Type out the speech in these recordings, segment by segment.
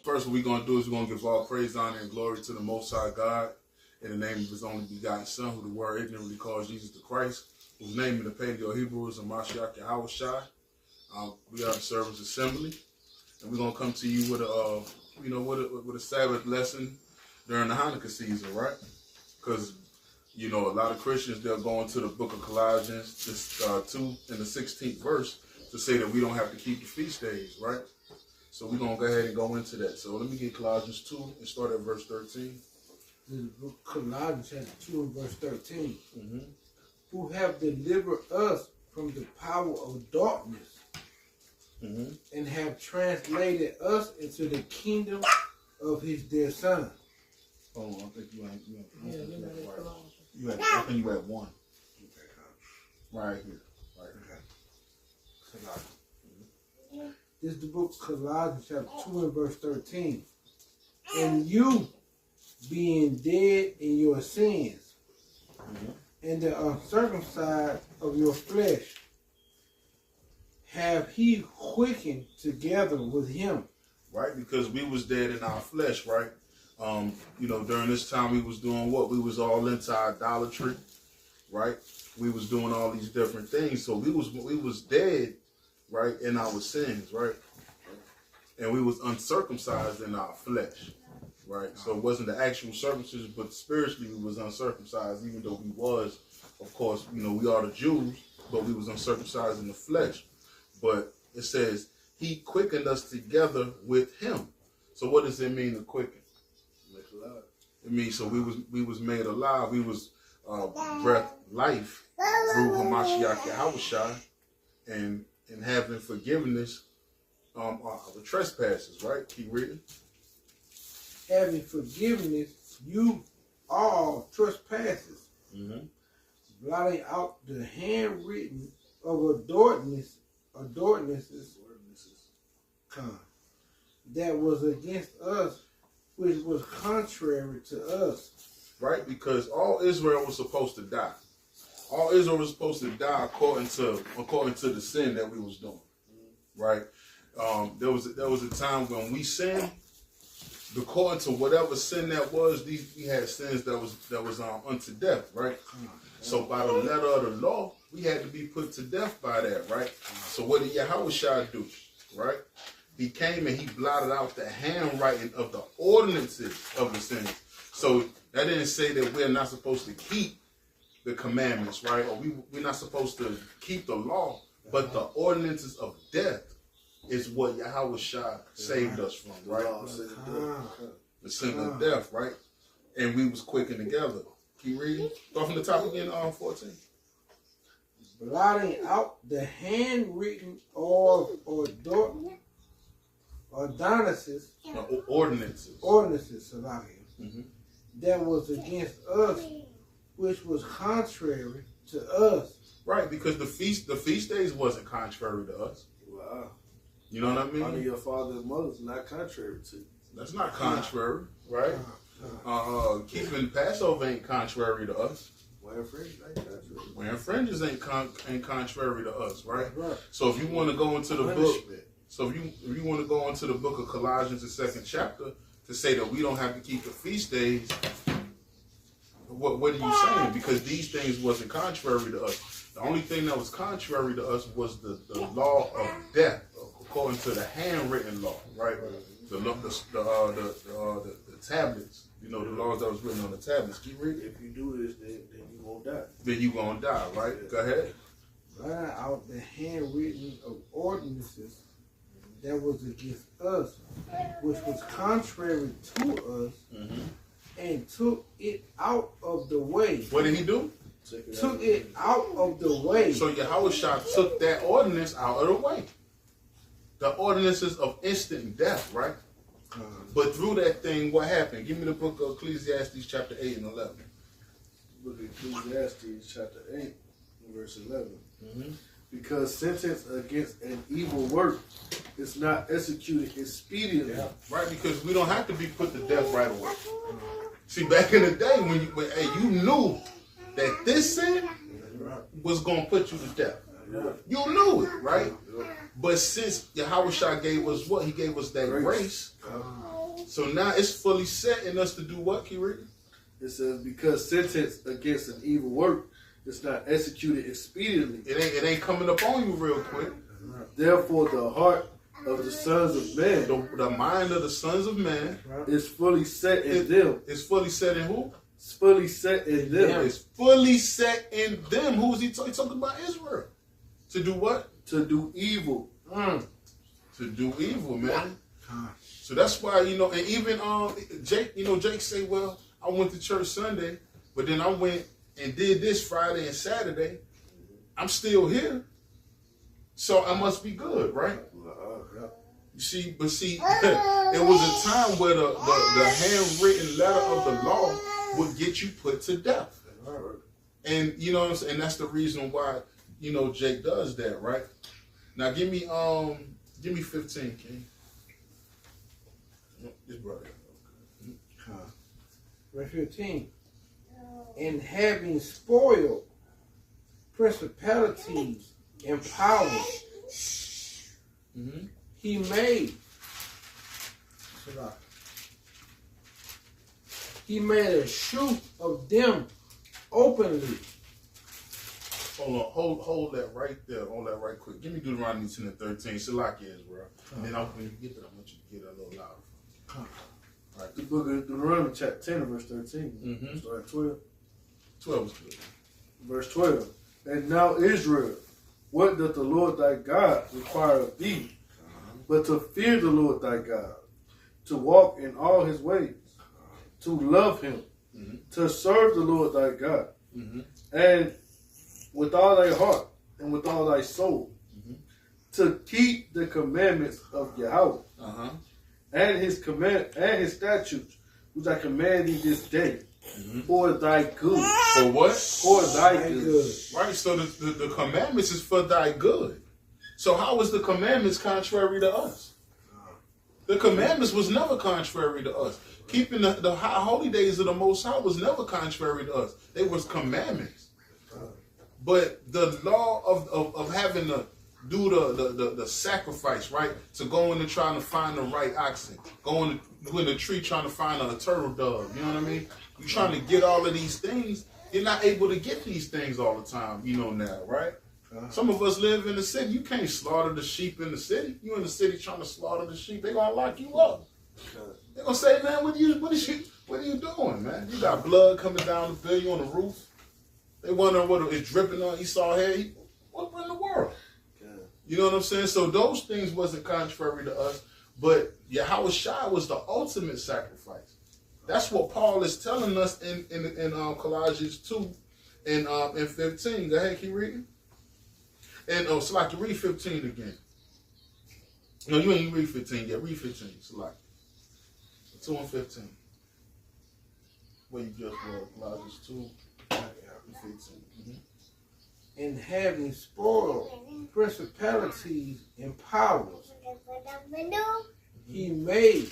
First, what we're going to do is we're going to give all praise, honor, and glory to the Most High God in the name of His only begotten Son, who the Word ignorantly calls Jesus the Christ, whose name in the Paleo Hebrew is Mashiach Yahushua. We are the Servants Assembly, and we're going to come to you with a Sabbath lesson during the Hanukkah season, right? Because a lot of Christians, they'll go into the book of Colossians, 2 and the 16th verse, to say that we don't have to keep the feast days, right? So we're going to go ahead and go into that. So let me get Colossians 2 and start at verse 13. The book of Colossians chapter 2 and verse 13. Mm-hmm. Who have delivered us from the power of darkness, mm-hmm, and have translated us into the kingdom of His dear Son. Hold on, I think you had one. Right here. Right here. Colossians. Mm-hmm. This is the book of Colossians chapter 2 and verse 13. And you, being dead in your sins, mm-hmm, and the uncircumcised of your flesh, have He quickened together with Him. Right, because we was dead in our flesh, right? During this time we was doing what? We was all into idolatry, right? We was doing all these different things. So we was dead, right, in our sins, right? And we was uncircumcised in our flesh, right? So it wasn't the actual circumcision, but spiritually we was uncircumcised, even though we was, of course, we are the Jews, but we was uncircumcised in the flesh. But it says He quickened us together with Him. So what does it mean to quicken? It means so we was made alive. We was breath life through Hamashiach Yahushua and having forgiveness of the trespasses, right? Keep reading. Having forgiveness, you all trespasses, mm-hmm, blotting out the handwritten of ordinances that was against us, which was contrary to us. Right, because all Israel was supposed to die. All Israel was supposed to die according to the sin that we was doing. Right? There was a time when we sinned, according to whatever sin that was, we had sins that was unto death, right? So by the letter of the law, we had to be put to death by that, right? So what did Yahushua do? Right? He came and He blotted out the handwriting of the ordinances of the sins. So that didn't say that we're not supposed to keep the commandments, right? Or we're not supposed to keep the law, but the ordinances of death is what Yahushua saved us from, right? The sin of death, right? And we was quickened together. Keep reading. Start from the top again, 14. Blotting out the handwritten ordinances, mm-hmm, that was against us, which was contrary to us. Right, because the feast days wasn't contrary to us. Wow. You know what I mean? Honor your father and mother is not contrary to you. That's not contrary, right? Keeping Passover ain't contrary to us. Wearing fringes ain't contrary. Wearing fringes ain't contrary to us, right? So if you want to go into the book, if you want to go into the book of Colossians, the 2nd chapter, to say that we don't have to keep the feast days, what are you saying? Because these things wasn't contrary to us. The only thing that was contrary to us was the law of death, according to the handwritten law, right? The tablets, the laws that was written on the tablets. Keep reading. If you do this, then you won't die. Then you gonna die, right? Yeah. Go ahead. Blot out the handwritten of ordinances that was against us, which was contrary to us, mm-hmm, and took it out of the way. What did He do? Took it out of the way. So Yahushua took that ordinance out of the way. The ordinances of instant death, right? But through that thing, what happened? Give me the book of Ecclesiastes chapter 8 and 11. Book of Ecclesiastes chapter 8 verse 11. Mm-hmm. Because sentence against an evil work is not executed expediently. Yeah. Right, because we don't have to be put to death right away. See, back in the day when you knew that this sin was going to put you to death. You knew it, right? But since Yahushua gave us what? He gave us that grace. So now it's fully set in us to do what, Kiri? It says, because sentence against an evil work is not executed expediently. It ain't coming up on you real quick. Therefore, the heart of the sons of man, the mind of the sons of man, is fully set in them. It's fully set in who? It's fully set in them. It's fully set in them. Who is he talking about? Israel. To do what? To do evil. To do evil, man. So that's why, and even Jake, Jake say, well, I went to church Sunday, but then I went and did this Friday and Saturday. I'm still here. So I must be good, right? You see, but it was a time where the handwritten letter of the law would get you put to death. And you know what I'm saying? And that's the reason why, Jake does that, right? Now give me 15, King. This brother. Verse 15. And having spoiled principalities and powers, he made a shoot of them openly. Hold that right there. Hold that right quick. Give me Deuteronomy 10 and 13. Shalak is, bro. And then when you get that, I want you to get a little louder. Right. The book of Deuteronomy chapter 10 verse 13. Start at 12. 12 is good. Verse 12. And now Israel, what doth the Lord thy God require of thee, but to fear the Lord thy God, to walk in all his ways, to love him, to serve the Lord thy God, and with all thy heart and with all thy soul, to keep the commandments of Yahweh, and his statutes, which I command thee this day, for thy good. For what? For thy good. Right. So the commandments is for thy good. So how is the commandments contrary to us? The commandments was never contrary to us. Keeping the high holy days of the Most High was never contrary to us. They was commandments. But the law of having to do the sacrifice, right? To go in and trying to find the right oxen. Go in the tree trying to find a turtle dove. You know what I mean? You're trying to get all of these things. You're not able to get these things all the time, now, right? Some of us live in the city. You can't slaughter the sheep in the city. You in the city trying to slaughter the sheep. They're going to lock you up. They're going to say, man, what are you doing, man? You got blood coming down the bill. You on the roof. They wondering what is dripping on Esau hair. What in the world? You know what I'm saying? So those things wasn't contrary to us. But Yahushua was the ultimate sacrifice. That's what Paul is telling us in Colossians 2 and 15. Go ahead, keep reading. And Salaki, read 15 again. No, you ain't read 15 yet. Read 15, Salaki. 2 and 15. Where you just read Colossians 2 and 15. And having spoiled principalities and powers, he made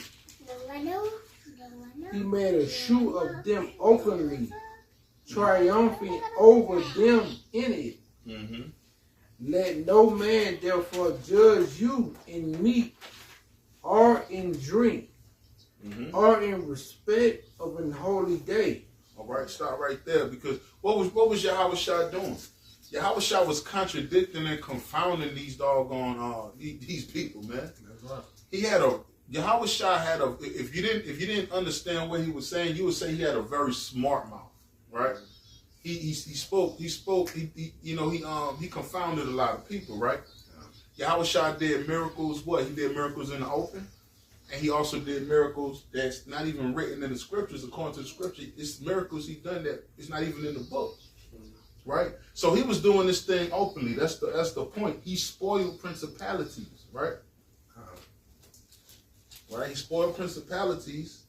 a shoot of them openly, triumphing over them in it. Let no man therefore judge you in meat or in drink or in respect of an holy day. All right, stop right there, because what was Yahushua doing? Yahushua was contradicting and confounding these doggone these people, man. That's right. Yahushua had a. If you didn't understand what he was saying, you would say he had a very smart mouth, right? He spoke. He confounded a lot of people, right? Yahushua did miracles. What? He did miracles in the open, and he also did miracles that's not even written in the scriptures. According to the scripture, it's miracles he done that it's not even in the book. Right? So he was doing this thing openly. That's the point. He spoiled principalities, right? Right? He spoiled principalities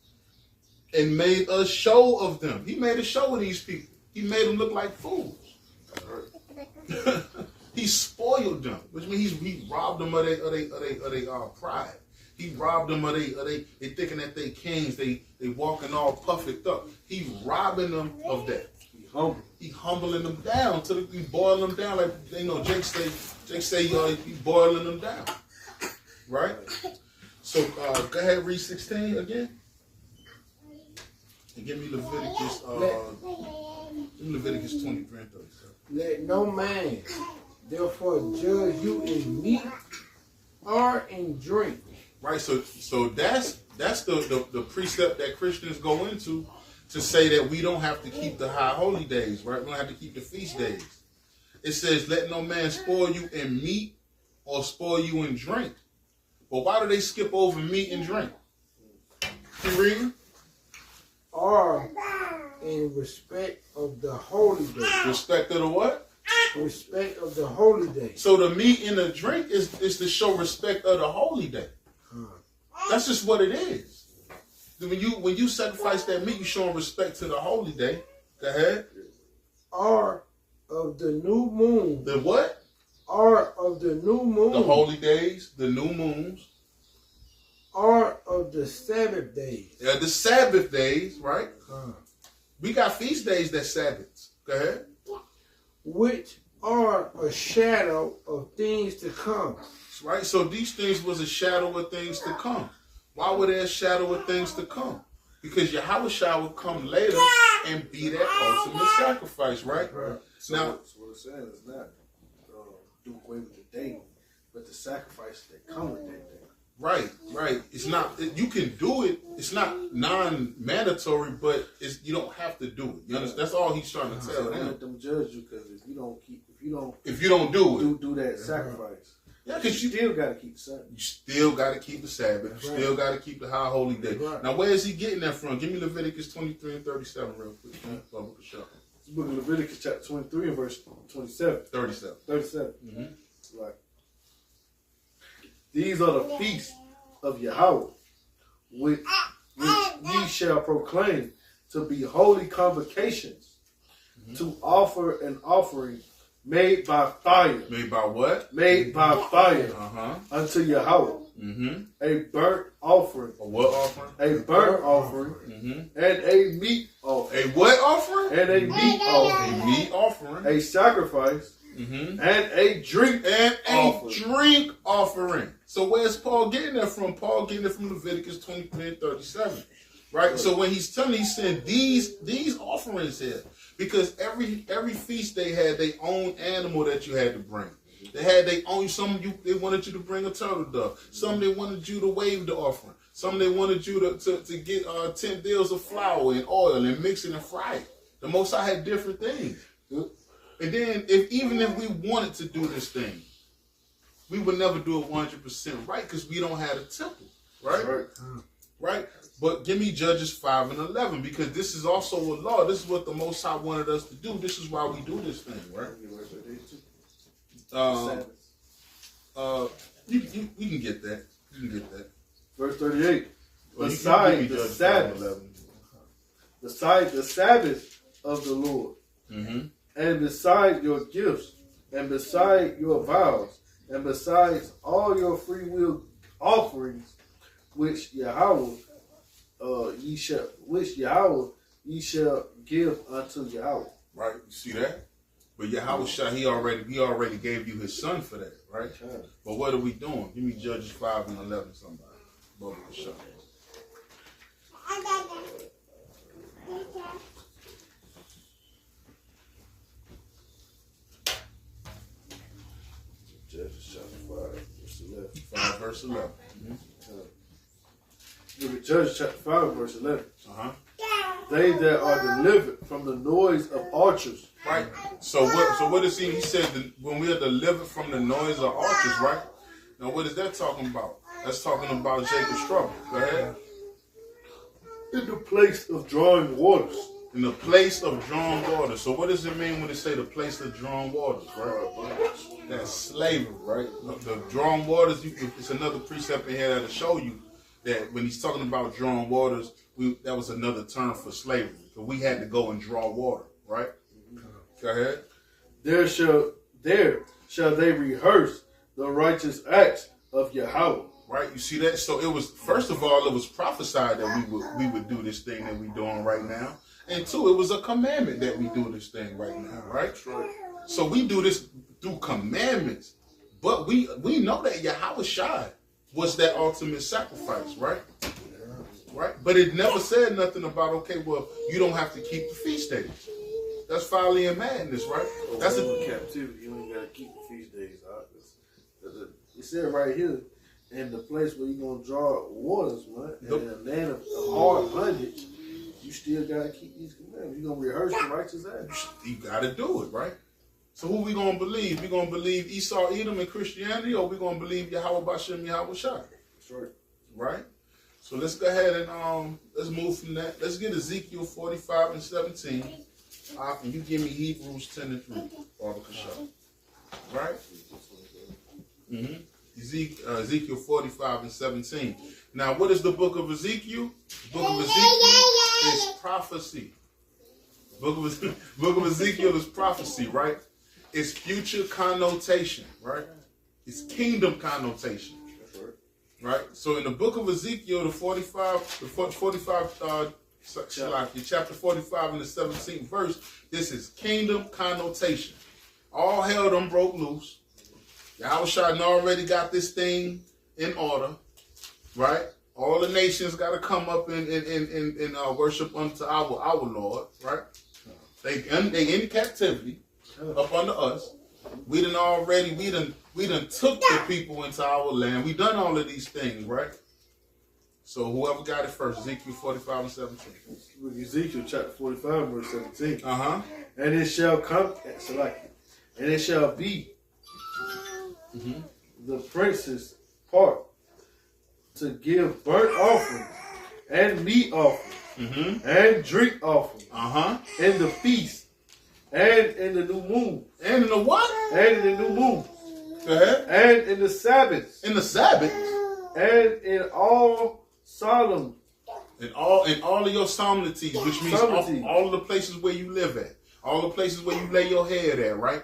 and made a show of them. He made a show of these people. He made them look like fools. He spoiled them, which means he robbed them of their pride. He robbed them of they thinking that they kings. They walking all puffed up. He robbing them of that. humble. He humbling them down he boiling them down like Jake say he boiling them down, right? So go ahead, read 16 again, and give me Leviticus 23 and 37. Let no man therefore judge you in meat or in drink. Right. So that's the precept that Christians go into to say that we don't have to keep the high holy days, right? We don't have to keep the feast days. It says, let no man spoil you in meat or spoil you in drink. But why do they skip over meat and drink? Keep reading. Or in respect of the holy day. Respect of the what? Respect of the holy day. So the meat and the drink is to show respect of the holy day. That's just what it is. When you sacrifice that meat, you showing respect to the holy day. Go ahead. Or of the new moon. The what? Or of the new moon. The holy days, the new moons. Or of the Sabbath days. Yeah, the Sabbath days, right? We got feast days that's Sabbaths. Go ahead. Which are a shadow of things to come. Right? So these things was a shadow of things to come. Why were they a shadow of things to come? Because Yahushua will come later and be that ultimate sacrifice, right? So now, what it's saying is not do away with the day, but the sacrifice that come with that day. Right. It's not. You can do it. It's not non-mandatory, but you don't have to do it. You understand? That's all he's trying to tell Don't them. let them judge you, because if you don't do that sacrifice, yeah, because you still got to keep the Sabbath. You still got to keep the Sabbath. You still got to keep the high holy day. Right. Now, where is he getting that from? Give me Leviticus 23 and 37 real quick. It's the book of Leviticus chapter 23 and verse 27. 37. 37. Mm-hmm. Right. These are the feasts of Yahweh, which ye shall proclaim to be holy convocations, to offer an offering made by fire. Made by what? Made by fire unto Yahweh. Mm-hmm. A burnt offering. A what offering? A burnt offering. Mm-hmm. And a meat offering. A what offering? And a meat offering. A meat offering. A sacrifice. Mm-hmm. And a drink offering. So where's Paul getting that from? Paul getting it from Leviticus 23 and 37. Right? So when he's saying these offerings here, because every feast they had their own animal that you had to bring. They had their own. They wanted you to bring a turtle dove. Some they wanted you to wave the offering. Some they wanted you to get 10 deals of flour and oil and mix it and fry it. The Most High had different things. And then even if we wanted to do this thing, we would never do it 100% right, because we don't have a temple, right? Right? But give me Judges 5 and 11, because this is also a law. This is what the Most High wanted us to do. This is why we do this thing, right? We can get that. You can get that. Verse 38. Well, beside the Sabbath of the Lord, and beside your gifts, and beside your vows, and besides all your free will offerings, which Yahweh ye shall give unto Yahweh. Right, you see that? But Yahushua, he already gave you his son for that, right? But what are we doing? Give me Judges 5 and 11, somebody. Judges chapter 5, verse 11. 5 verse 11. Look at Judges chapter 5, verse 11. They that are delivered from the noise of archers. Right. So what is he? He said that when we are delivered from the noise of archers, right? Now what is that talking about? That's talking about Jacob's trouble. Go ahead. In the place of drawing waters. In the place of drawn waters. So what does it mean when they say the place of drawn waters, right? That's slavery, right? The drawn waters, it's another precept in here that'll show you that when he's talking about drawn waters, that was another term for slavery. So we had to go and draw water, right? Go ahead. There shall they rehearse the righteous acts of Yahweh. Right, you see that? So it was, first of all, it was prophesied that we would do this thing that we're doing right now. And two, it was a commandment that we do this thing right now, right? So we do this through commandments. But we know that Yahweh Shai was that ultimate sacrifice, right? Right? But it never said nothing about, okay, well, you don't have to keep the feast days. That's folly and madness, right? That's in captivity. You ain't got to keep the feast days. It said right here, in the place where you're going to draw waters, man, and in a land of hard bondage, you still got to keep these commandments. You're going to rehearse the righteous acts. You got to do it, right? So who we going to believe? We going to believe Esau, Edom, and Christianity, or we going to believe Yahweh Bashem, Yahweh Shai? That's right. Right? So let's go ahead and let's move from that. Let's get Ezekiel 45 and 17. And you give me Hebrews 10 and 3. Father Kashah. Right? Ezekiel 45 and 17. Now, what is the book of Ezekiel? The book of Ezekiel is prophecy. Book of Ezekiel is prophecy, right? It's future connotation, right? It's kingdom connotation. Right? So in the book of Ezekiel, chapter 45 and the 17th verse, this is kingdom connotation. All hell done broke loose. Yahushua already got this thing in order, right? All the nations got to come up and worship unto our Lord, right? They in captivity up under us. We done took the people into our land. We done all of these things, right? So whoever got it first, Ezekiel 45 and 17. Ezekiel chapter 45 verse 17. Uh-huh. And it shall come, and it shall be the prince's part to give burnt offering and meat offering and drink offering in the feast and in the new moon. And in the what? And in the new moon. Go ahead. And in the Sabbath. In the Sabbath. And in all solemn. In all of your solemnities, which means all of the places where you live at. All the places where you lay your head at, right?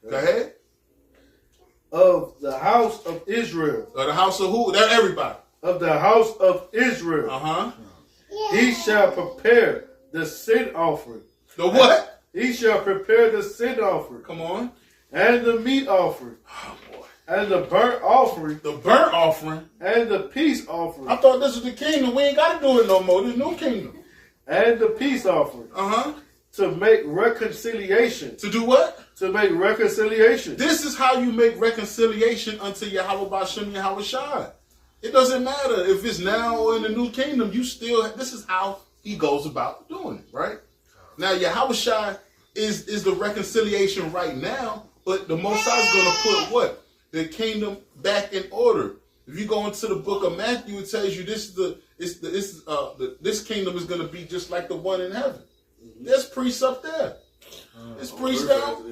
Okay. Go ahead. Of the house of Israel. Of the house of who? That everybody. Of the house of Israel. Uh-huh. He shall prepare the sin offering. The what? He shall prepare the sin offering. Come on. And the meat offering. Oh, boy. And the burnt offering. The burnt offering. And the peace offering. I thought this was the kingdom. We ain't got to do it no more. There's no kingdom. And the peace offering. Uh-huh. To make reconciliation. To do what? To make reconciliation. This is how you make reconciliation unto Yahweh Bashem, Yahweh Shai. It doesn't matter if it's now or in the new kingdom. This is how he goes about doing it, right? Now, Yahweh Shai is the reconciliation right now, but the Most High is going to put what? The kingdom back in order. If you go into the book of Matthew, it tells you this kingdom is going to be just like the one in heaven. There's priests up there. There's priests down.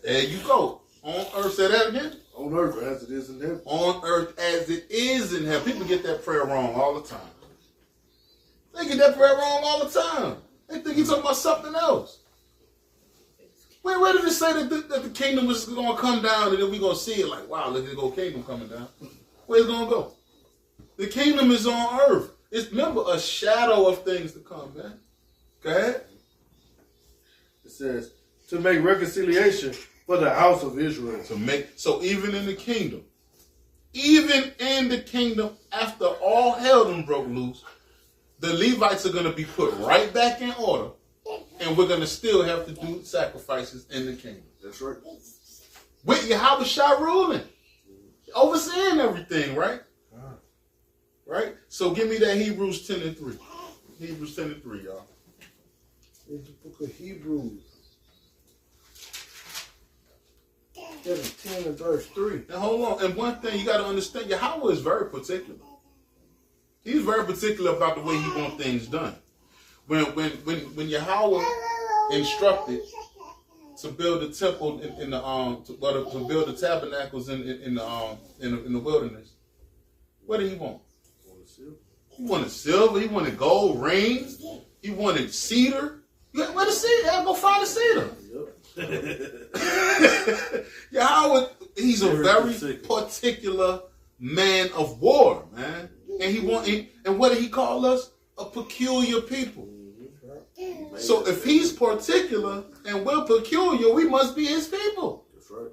There you go. On earth, say that again. On earth as it is in heaven. On earth as it is in heaven. People get that prayer wrong all the time. They get that prayer wrong all the time. They think he's talking about something else. Where did it say that the kingdom is going to come down and then we're going to see it like, wow, look at the kingdom coming down? Where's it going to go? The kingdom is on earth. It's, remember, a shadow of things to come, man. Go ahead. It says, to make reconciliation for the house of Israel. So even in the kingdom, after all hell done broke loose, the Levites are going to be put right back in order. And we're going to still have to do sacrifices in the kingdom. That's right. With Yahweh Shai ruling. Overseeing everything, right? Right? So give me that Hebrews 10 and 3. Hebrews 10 and 3, y'all. It's the book of Hebrews. Chapter 10 and verse 3. Now hold on. And one thing you got to understand, Yahweh is very particular. He's very particular about the way he wants things done. When Yahweh instructed to build the temple to build the tabernacles in the wilderness, what did he want? He wanted silver. He wanted gold rings. He wanted cedar. Where the cedar? Go find the cedar. Yahweh, he's a very particular man of war, man. And what did he call us? A peculiar people. So if he's particular and we're peculiar, we must be his people. That's right.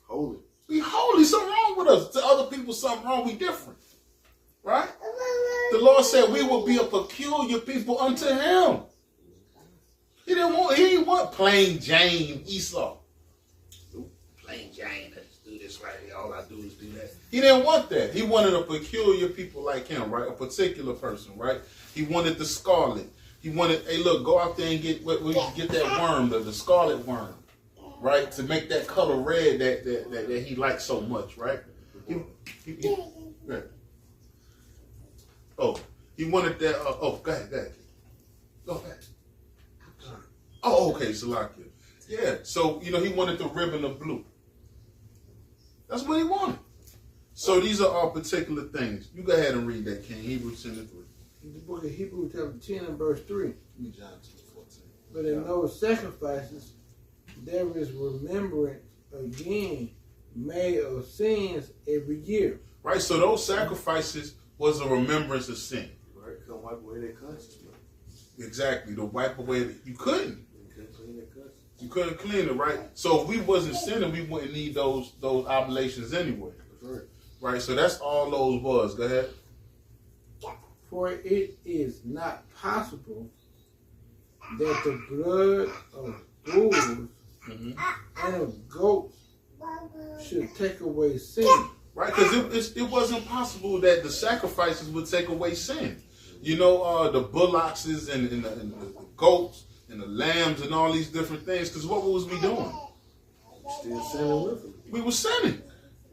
Holy. We holy. Something wrong with us. To other people, something wrong. We different. Right? The Lord said we will be a peculiar people unto him. He didn't want plain Jane Esau. Plain Jane, let's do this right here. All I do is do that. He didn't want that. He wanted a peculiar people like him, right? A particular person, right? He wanted the scarlet. He wanted, hey, look, go out there and get that worm, the scarlet worm, right? To make that color red that he likes so much, right? Right. Oh, he wanted that. Go ahead. Go ahead. Oh, okay, Salakia. Yeah, so, he wanted the ribbon of blue. That's what he wanted. So these are all particular things. You go ahead and read that, King. Hebrews 10:3. In the book of Hebrews chapter 10 and verse 3. John 2:14. But in those sacrifices, there is remembrance again made of sins every year. Right, so those sacrifices was a remembrance of sin. Right, come wipe away their conscience. Exactly, to wipe away. You couldn't. Clean their conscience. You couldn't clean it, right? So if we wasn't sinning, we wouldn't need those oblations anyway. That's right. Right, so that's all those was. Go ahead. For it is not possible that the blood of bulls and of goats should take away sin. Right, because it wasn't possible that the sacrifices would take away sin. The bullocks and the goats and the lambs and all these different things. Because what was we doing? Still sinning with them. We were sinning.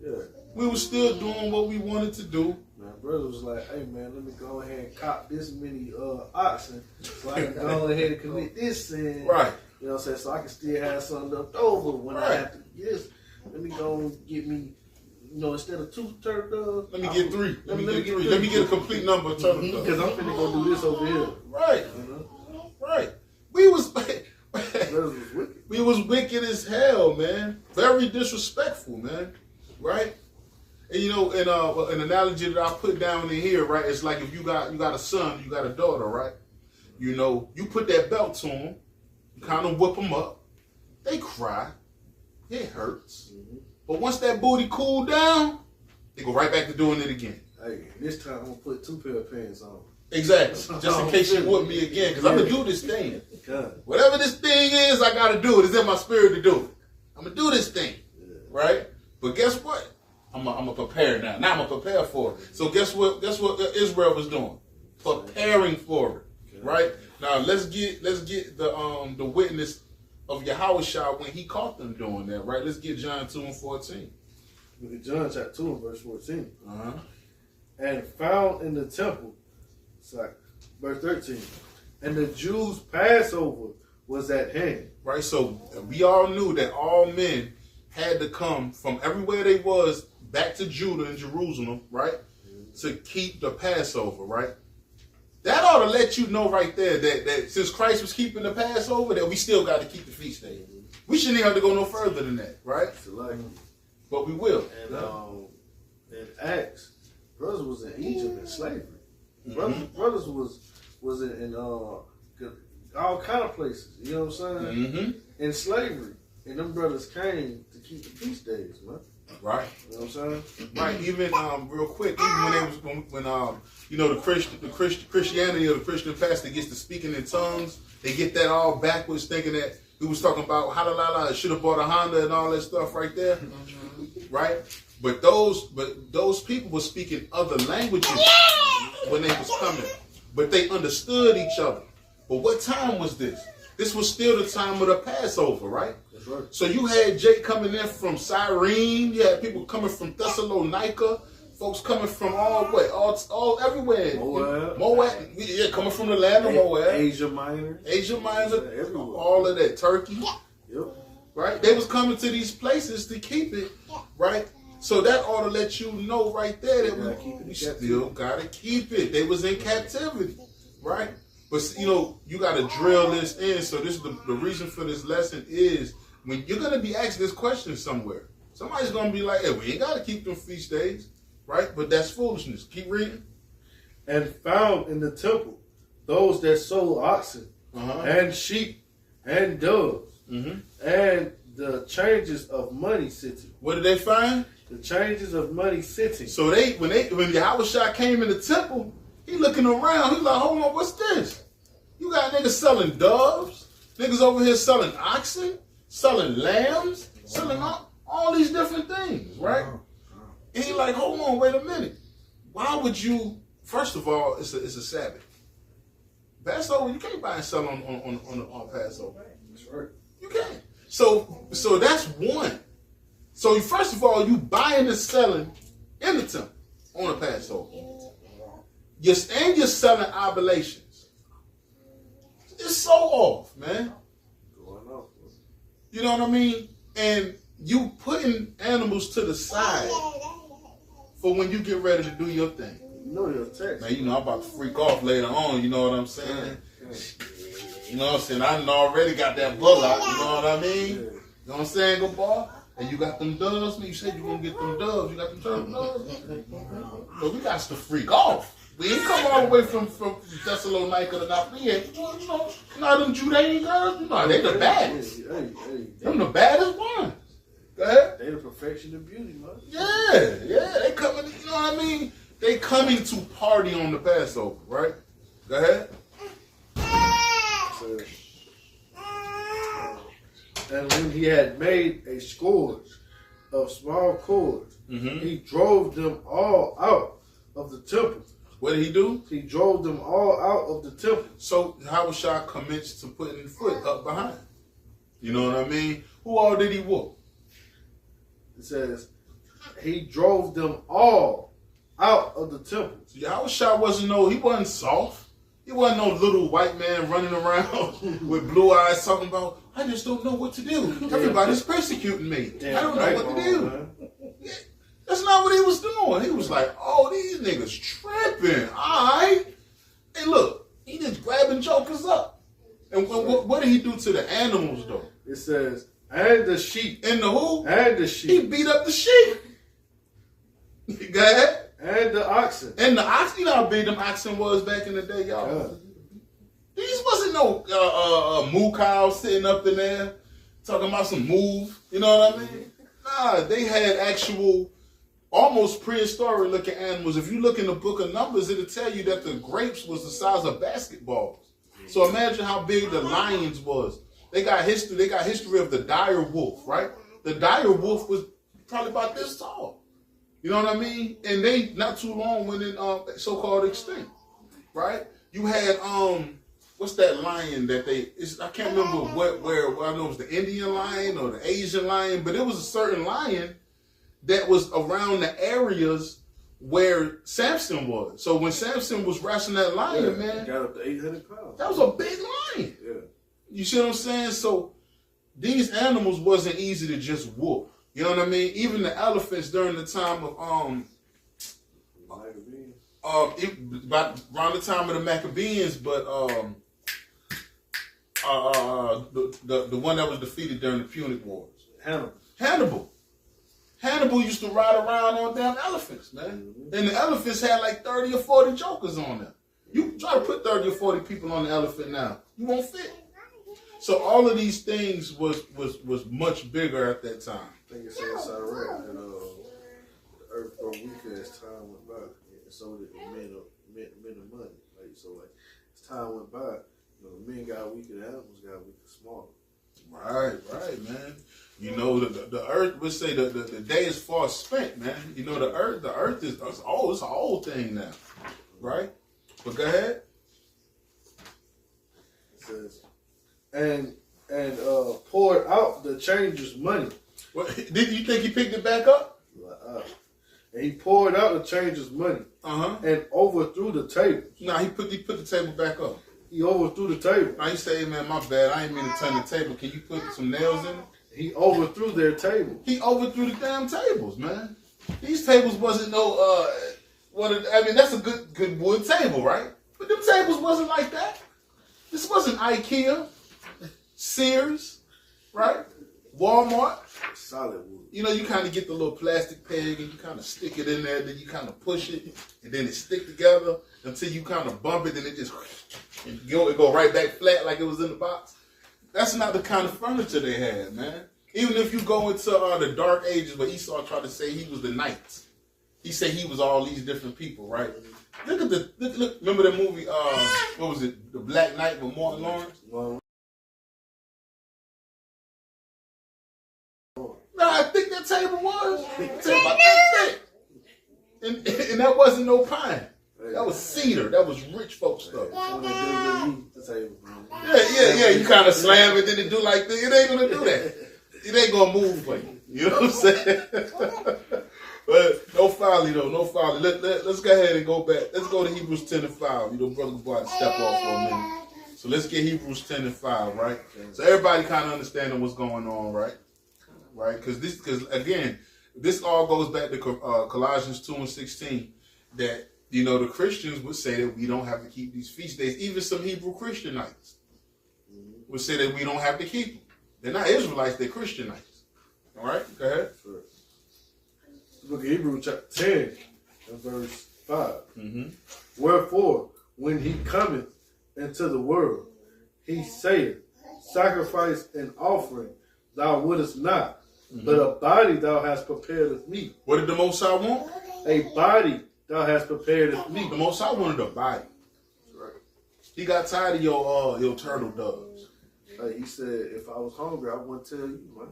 Yeah. We were still doing what we wanted to do. My brother was like, hey man, let me go ahead and cop this many oxen so I can go ahead and commit this sin. Right. You know what I'm saying? So I can still have something left over when I have to get this. Let me go and get me, instead of 2 turtle doves. Let me get 3. Let me get 3. Let me get a complete number of turtle doves. Because I'm finna go do this over here. Right. Right. We was wicked as hell, man. Very disrespectful, man. Right? And an analogy that I put down in here, right? It's like if you got a son, you got a daughter, right? You put that belt to them, you kind of whip them up. They cry. It hurts. But once that booty cool down, they go right back to doing it again. Hey, this time I'm gonna put 2 pair of pants on. Exactly. Just in case she whoop me again, because I'm gonna do this thing. God. Whatever this thing is, I gotta do it. It's in my spirit to do it. I'm gonna do this thing, right? But guess what? I'm gonna prepare now. Now I'm gonna prepare for it. So guess what? Israel was doing, preparing for it, right? Now let's get the witness of Yahushua when he caught them doing that, right? Let's get John 2:14. Look at John chapter 2 and verse 14. And found in the temple, verse 13, and the Jews' Passover was at hand. Right, so we all knew that all men had to come from everywhere they was back to Judah and Jerusalem, right, to keep the Passover, right? That ought to let you know right there that since Christ was keeping the Passover, that we still got to keep the feast day. We shouldn't even have to go no further than that, right? But we will. And in Acts, brothers was in Egypt in slavery. Brothers was in all kind of places. You know what I'm saying? In slavery, and them brothers came to keep the feast days, man. Right. You know what I'm saying? Right. Even real quick, even when the Christianity or the Christian pastor gets to speaking in tongues, they get that all backwards, thinking that we was talking about halalala, should have bought a Honda and all that stuff right there, right? But those people were speaking other languages when they was coming, but they understood each other. But what time was this? This was still the time of the Passover, right? That's right. So you had Jake coming in from Cyrene. You had people coming from Thessalonica. Folks coming from all everywhere. Moab. Yeah, coming from the land of Moab. Asia Minor. Everywhere. All of that. Turkey. Yep. Right? They was coming to these places to keep it, right? So that ought to let you know right there that we still got to keep it. They was in captivity, right? But, you got to drill this in. So this is the reason for this lesson is when you're going to be asked this question somewhere, somebody's going to be like, hey, we ain't got to keep them feast days, right? But that's foolishness. Keep reading. And found in the temple those that sold oxen and sheep, and doves, and the changes of money sitting. What did they find? The changes of money sitting. So when Yahushua came in the temple, he looking around. He like, hold on, what's this? You got niggas selling doves, niggas over here selling oxen, selling lambs, selling all these different things, right? And he like, hold on, wait a minute. Why would you? First of all, it's a Sabbath. Passover, you can't buy and sell on Passover. That's right. You can't. So that's one. So first of all, you buying and selling in the temple on a Passover. You're selling oblations. It's so off, man. Going off. You know what I mean? And you putting animals to the side for when you get ready to do your thing. You know your text. Man, I'm about to freak off later on, you know what I'm saying? You know what I'm saying? I done already got that bull out, you know what I mean? You know what I'm saying, good boy? And you got them doves, man. You said you gonna get them doves. You got them turtle doves. But we got to freak off. We ain't come all the way from Thessalonica to not them Judean girls. You know, they the baddest. Them the baddest ones. Go ahead. They the perfection of beauty, man. Yeah. They coming, you know what I mean? They coming to party on the Passover, right? Go ahead. And when he had made a scourge of small cords, he drove them all out of the temple. What did he do? He drove them all out of the temple. So Yahushua commenced to putting his foot up behind. You know what I mean? Who all did he whoop? It says, he drove them all out of the temple. So Yahushua wasn't soft. He wasn't no little white man running around with blue eyes talking about, I just don't know what to do. Everybody's persecuting me. I don't know what to do. Yeah, that's not what he was doing. He was like, oh, these niggas tripping. All right. Hey, look, he just grabbing jokers up. And what did he do to the animals, though? It says, and the sheep. And the who? And the sheep. He beat up the sheep. Go ahead. And the oxen. And the oxen, you know how big them oxen was back in the day, y'all? Yeah. These wasn't no moo cows sitting up in there talking about some move. You know what I mean? Nah, they had actual, almost prehistoric looking animals. If you look in the book of Numbers, it'll tell you that the grapes was the size of basketballs. So imagine how big the lions was. They got history of the dire wolf, right? The dire wolf was probably about this tall. You know what I mean? And they not too long went in so-called extinct, right? You had what's that lion that I can't remember where I know it was the Indian lion or the Asian lion, but it was a certain lion that was around the areas where Samson was. So when Samson was wrestling that lion, man, got up to 800 pounds. That was a big lion. Yeah. You see what I'm saying? So these animals wasn't easy to just whoop. You know what I mean? Even the elephants during the time of around the time of the Maccabees, but the one that was defeated during the Punic Wars. Hannibal used to ride around on damn elephants, man. And the elephants had like 30 or 40 jokers on them. You try to put 30 or 40 people on the elephant now, you won't fit. So all of these things was much bigger at that time. I think it says Iraq that the earth grew weaker as time went by, and so did the men of money. Like as time went by, the men got weaker, the animals got weaker, smaller. Right, man. You know the earth. We say the day is far spent, man. You know the earth is it's an old thing now, right? But go ahead. It says, and poured out the changers' money. What, did you think he picked it back up? And he poured out the changers' money. And overthrew the table. No, he put the table back up. He overthrew the table. Now he say, man, my bad. I ain't mean to turn the table. Can you put some nails in it? He overthrew their table. He overthrew the damn tables, man. These tables wasn't no that's a good wood table, right? But them tables wasn't like that. This wasn't IKEA, Sears, right? Walmart. Solid wood. You know, you kind of get the little plastic peg and you kind of stick it in there, then you kind of push it, and then it stick together until you kind of bump it, and it just, and go right back flat like it was in the box. That's not the kind of furniture they had, man. Even if you go into the Dark Ages where Esau tried to say he was the knight. He said he was all these different people, right? Look at look. Remember the movie, what was it? The Black Knight with Martin Lawrence? No, I think that table was. And that wasn't no pine. That was cedar. That was rich folk stuff. Yeah. You kind of slam it, then it do like this. It ain't gonna do that. It ain't gonna move for you. You know what I'm saying? But no folly though, no folly. Let's go ahead and go back. Let's go to Hebrews 10 and 5. You know, brother about to step off for a minute. So let's get Hebrews 10 and 5, right? So everybody kind of understanding what's going on, right? Right? Because again, this all goes back to Colossians 2 and 16. That the Christians would say that we don't have to keep these feast days. Even some Hebrew Christianites would say that we don't have to keep them. They're not Israelites; they're Christianites. All right, go ahead. Sure. Look at Hebrews chapter 10 and verse 5. Mm-hmm. Wherefore, when he cometh into the world, he saith, sacrifice and offering thou wouldest not, but a body thou hast prepared of me. What did the Most High want? A body thou hast prepared of me. The Most High wanted a body. Right. He got tired of your turtle doves. He said, if I was hungry, I wouldn't tell you, man.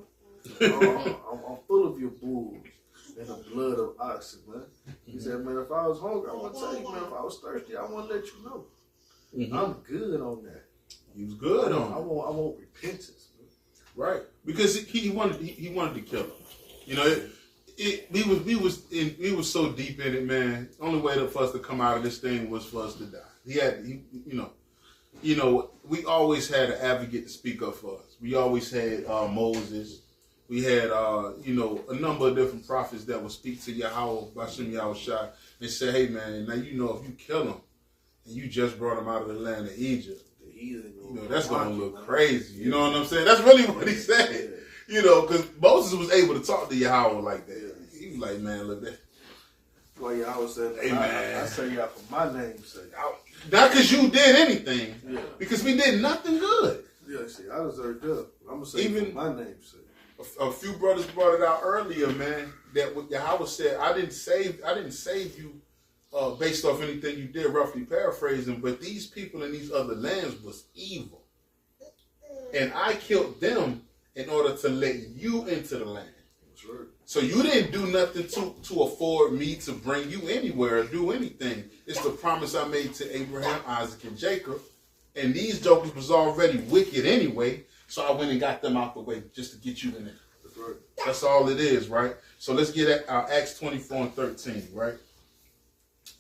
I'm full of your bulls and the blood of oxen, man. He said, man, if I was hungry, I wouldn't tell you, man. If I was thirsty, I wouldn't let you know. I'm good on that. He was good on it. I want repentance, man. Right. Because he wanted to kill him. We was so deep in it, man. The only way for us to come out of this thing was for us to die. We always had an advocate to speak up for us. We always had Moses. We had a number of different prophets that would speak to Yahweh, Bashem Yahushua, and say, hey man, now if you kill him and you just brought him out of the land of Egypt, that's gonna look crazy. You know what I'm saying? That's really what he said. Because Moses was able to talk to Yahweh like that. He was like, man, look that. Well, Yahweh said, hey man, I say y'all for my name's sake. Not because you did anything, because we did nothing good. Yeah, see, I deserve that. I'm gonna say for my name's sake. A few brothers brought it out earlier, man, that what Yahweh said, I didn't save you based off anything you did, roughly paraphrasing, but these people in these other lands was evil. And I killed them in order to let you into the land. That's right. So you didn't do nothing to afford me to bring you anywhere or do anything. It's the promise I made to Abraham, Isaac, and Jacob. And these jokers was already wicked anyway. So I went and got them out the way just to get you in there. That's right. That's all it is, right? So let's get at Acts 24 and 13, right?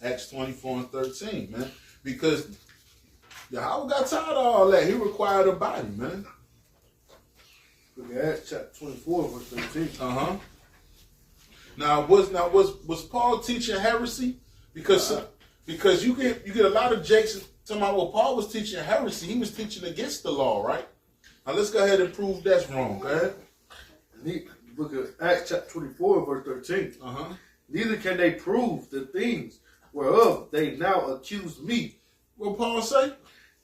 Acts 24 and 13, man. Because Yahweh got tired of all that. He required a body, man. Look at Acts chapter 24, verse 13. Uh-huh. Now was Paul teaching heresy? Because you get a lot of jakes talking about, well, Paul was teaching heresy. He was teaching against the law, right? Now let's go ahead and prove that's wrong. Go ahead. Look at Acts chapter 24, verse 13. Uh-huh. Neither can they prove the things whereof they now accuse me. What Paul say?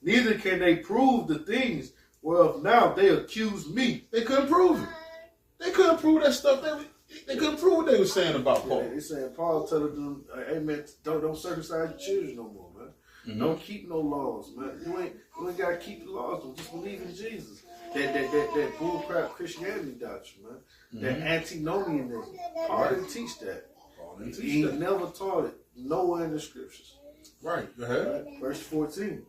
Neither can they prove the things whereof now they accuse me. They couldn't prove it. They couldn't prove that stuff. They couldn't prove what they were saying about Paul. They saying Paul telling them, hey man, don't circumcise your children no more, man. Mm-hmm. Don't keep no laws, man. You ain't gotta keep the laws. Don't just believe in Jesus. That bullcrap Christianity doctrine, man. Mm-hmm. That antinomianism. Paul didn't teach that. He never taught it nowhere in the scriptures. Right. Go ahead. Right? Verse 14.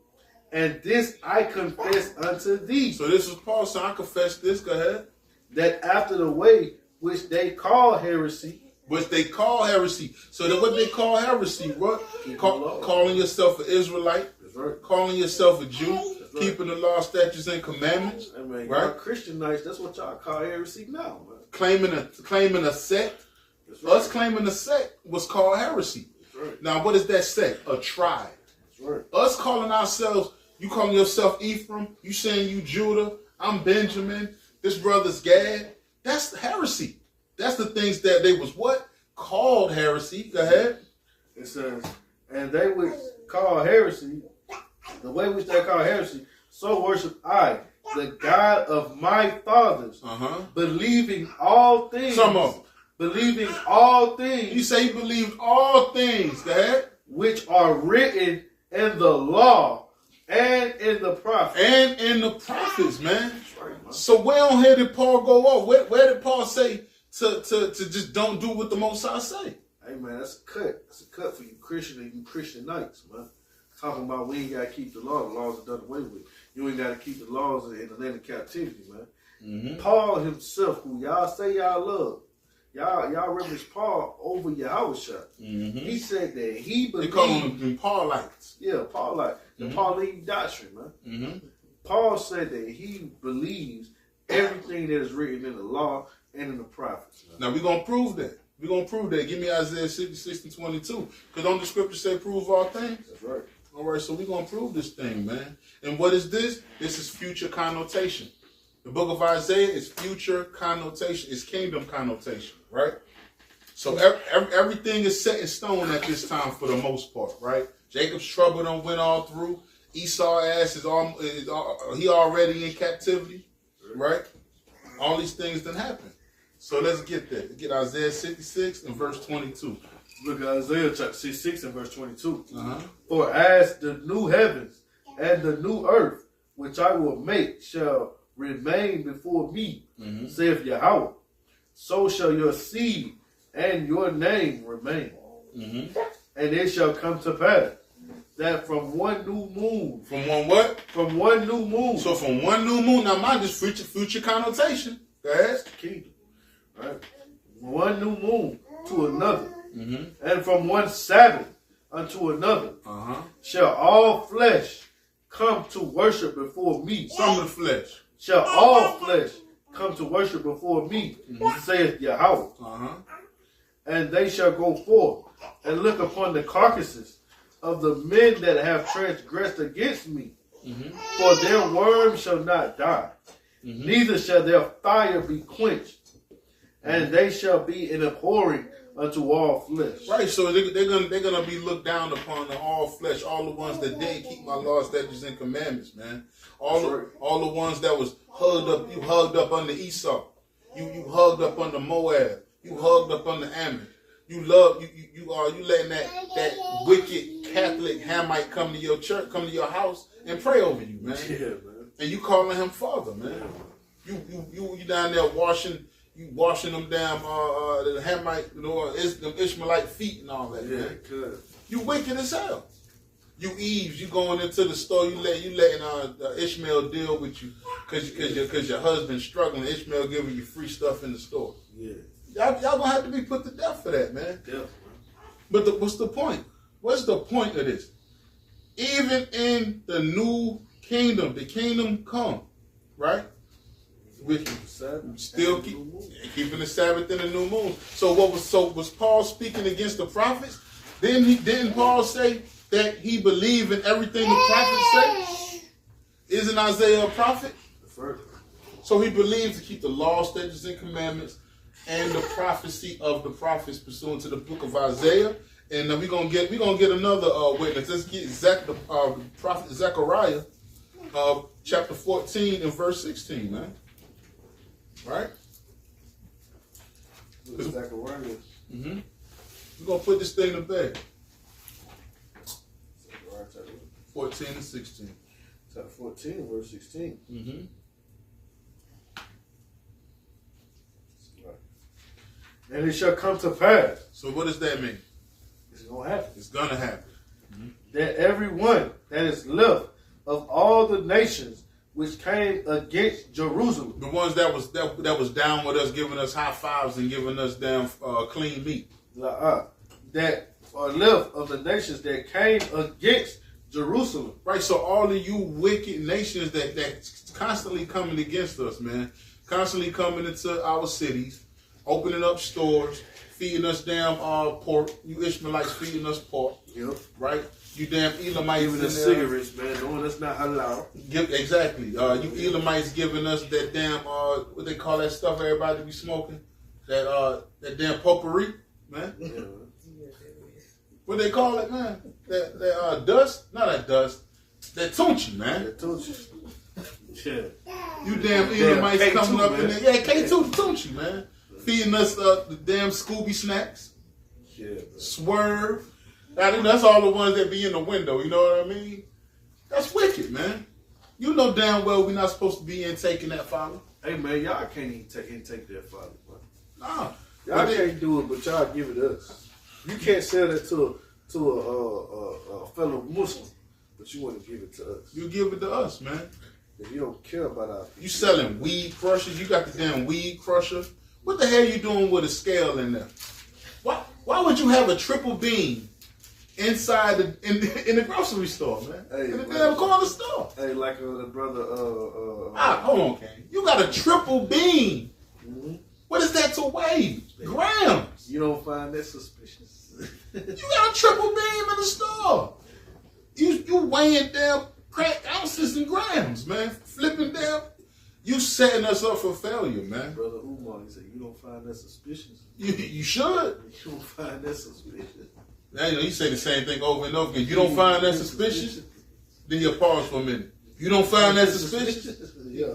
And this I confess unto thee. So this is Paul saying, I confess this. Go ahead. That after the way which they call heresy. Which they call heresy. So that what they call heresy, what? Calling yourself an Israelite. That's right. Calling yourself a Jew. That's right. Keeping the law, statutes, and commandments. I mean, right? Christianites, that's what y'all call heresy now, man. Claiming a sect. That's right. Us claiming a sect was called heresy. That's right. Now what is that sect? A tribe. That's right. Us calling ourselves, you calling yourself Ephraim, you saying you Judah, I'm Benjamin, this brother's Gad. That's heresy. That's the things that they was what? Called heresy. Go ahead. It says, and they would call heresy the way which they call heresy, so worship I, the God of my fathers, believing all things. Some of them. Believing all things. You say he believed all things, go ahead. Which are written in the law and in the prophets. And in the prophets, man. So where on here did Paul go off? Where did Paul say to just don't do what the Most High say? Hey man, that's a cut. That's a cut for you Christian and you Christian knights, man. Talking about we ain't gotta keep the law. The laws are done away with. You ain't gotta keep the laws in the land of captivity, man. Paul himself, who y'all say y'all love, y'all reverence Paul over Yahushua. He said that he believed. They call them Paulites. Yeah, Paulite. The Pauline doctrine, man. Paul said that he believes everything that is written in the law and in the prophets. Man. Now we're gonna prove that. We're gonna prove that. Give me Isaiah 66 and 22. Because don't the scripture say prove all things? That's right. All right, so we're going to prove this thing, man. And what is this? This is future connotation. The book of Isaiah is future connotation. It's kingdom connotation, right? So everything is set in stone at this time for the most part, right? Jacob's trouble done went all through. Esau's ass he already in captivity, right? All these things done happen. So let's get there. Let's get Isaiah 66 and verse 22. Look at Isaiah chapter 66 and verse 22. For as the new heavens and the new earth, which I will make, shall remain before me, saith Yahweh, so shall your seed and your name remain. And it shall come to pass that from one new moon. From one what? From one new moon. So from one new moon, now mine is future connotation. That's the kingdom. Right? One new moon to another. And from one Sabbath unto another shall all flesh come to worship before me. Some of the flesh. Shall all flesh come to worship before me, saith Yahweh. And they shall go forth and look upon the carcasses of the men that have transgressed against me. For their worm shall not die, neither shall their fire be quenched, and they shall be an abhorring unto all flesh. Right, so they're gonna be looked down upon the all flesh, all the ones that didn't keep my laws, statutes, and commandments, man. All the ones that was hugged up under Esau, you hugged up under Moab, you hugged up under Ammon. You letting that wicked Catholic Hamite come to your church, come to your house and pray over you, man. Yeah, man. And you calling him father, man. You down there washing them damn the Hamite, them Ishmaelite feet and all that, man. Good. You wicked as hell. You Eves, you going into the store, you letting Ishmael deal with you because your husband's struggling. Ishmael giving you free stuff in the store. Yeah. Y'all gonna have to be put to death for that, man. Yeah. But what's the point? What's the point of this? Even in the new kingdom, the kingdom come, right? We still keeping the Sabbath in the new moon. So was Paul speaking against the prophets? Didn't Paul say that he believed in everything the prophets say? Isn't Isaiah a prophet? So he believed to keep the law, statutes, and commandments and the prophecy of the prophets pursuant to the book of Isaiah. And we're gonna get another witness. Let's get the prophet Zechariah, chapter 14 and verse 16, man. Right? Zechariah. We're gonna put this thing to bed. 14 and 16. Chapter 14, verse 16. And it shall come to pass. So what does that mean? It's going to happen. It's going to happen. That every one that is left of all the nations which came against Jerusalem. The ones that was down with us, giving us high fives and giving us damn clean meat. That are left of the nations that came against Jerusalem. Right, so all of you wicked nations that's constantly coming against us, man. Constantly coming into our cities, opening up stores, feeding us damn pork. You Ishmaelites feeding us pork. Yep. Right? You damn Elamites giving us cigarettes, man. Knowing that's not allowed. Exactly. You Elamites giving us that damn what they call that stuff everybody be smoking? That damn potpourri, man. Yeah. What they call it, man? That dust? Not that dust. That Tunchi, man. That Tunchi. Yeah. You damn Edomites K2, coming up man. in there. Yeah, K2 Tunchi, man. Feeding us the damn Scooby snacks. Yeah, man. Swerve. I think that's all the ones that be in the window, you know what I mean? That's wicked, man. You know damn well we're not supposed to be in taking that follow. Hey, man, y'all can't even take that follow, man. Nah. Y'all can't do it, but y'all give it to us. You can't sell that to a fellow Muslim, but you want to give it to us. You give it to us, man. If you don't care about our people. You selling weed crushers. You got the damn weed crusher. What the hell you doing with a scale in there? Why would you have a triple beam inside in the grocery store, man? Hey, in the damn corner store. Hey, like the brother. Hold on, Kane. You got a triple beam. Mm-hmm. What is that to weigh? Grams. You don't find that suspicious? You got a triple beam in the store. You weighing damn crack ounces and grams, man. Flipping down. You setting us up for failure, man. Brother Umar, he said, you don't find that suspicious? You should. You don't find that suspicious? Now, you know, you say the same thing over and over again. You don't find that suspicious? Then you pause for a minute. You don't find that suspicious? Yeah.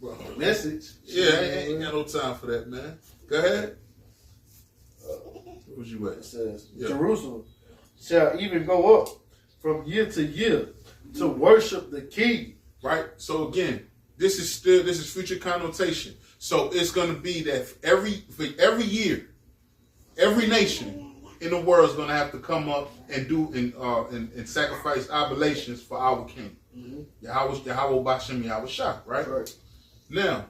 Bro, message. Yeah, I ain't got no time for that, man. Go ahead. Where's you at? It says, Yeah. Jerusalem shall even go up from year to year to worship the King. Right? So again, this is future connotation. So it's going to be that every year, every nation in the world is going to have to come up and do and sacrifice oblations for our King. Mm-hmm. Yahweh Bashem Yahweh Shah, right? Right. Now,